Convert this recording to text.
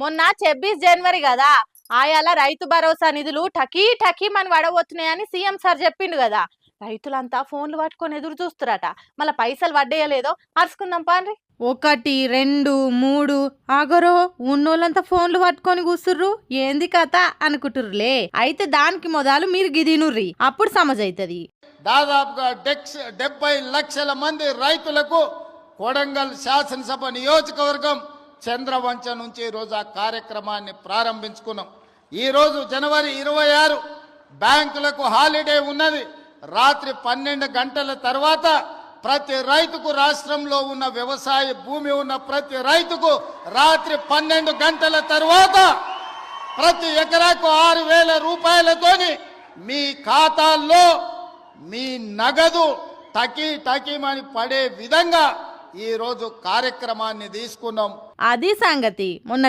మొన్న 26 జనవరి కదా, ఆయాల రైతు భరోసా నిధులు టకీ టకీ మన వడబోతున్నాయని సీఎం సార్ చెప్పిండు కదా. రైతులంతా ఫోన్లు పట్టుకొని ఎదురు చూస్తురట. మళ్ళీ పైసలు పడ్డాయలేదో అరుచుకుందాం పాండ్రి. 1 2 3 ఆగరో ఉన్నోళ్ళంతా ఫోన్లు పట్టుకొని కూసుర్రు, ఏంది కథ అనుకుంటుర్రులే. అయితే దానికి మొదలు మీరు గిదినుర్రి, అప్పుడు సమజైతది. దాదాపుగా 70 లక్షల మంది రైతులకు కొడంగల్ శాసనసభ నియోజకవర్గం చంద్రవంచ నుంచి ఈరోజు ఆ కార్యక్రమాన్ని ప్రారంభించుకున్నాం. ఈరోజు జనవరి 26 బ్యాంకులకు హాలిడే ఉన్నది. రాత్రి 12 గంటల తర్వాత ప్రతి రైతుకు, రాష్ట్రంలో ఉన్న వ్యవసాయ భూమి ఉన్న ప్రతి రైతుకు రాత్రి 12 గంటల తర్వాత ప్రతి ఎకరాకు 6,000 రూపాయలతోని మీ ఖాతాల్లో మీ నగదు టకీమని పడే విధంగా ఈ రోజు కార్యక్రమాన్ని తీసుకున్నాం. అది సంగతి. మొన్న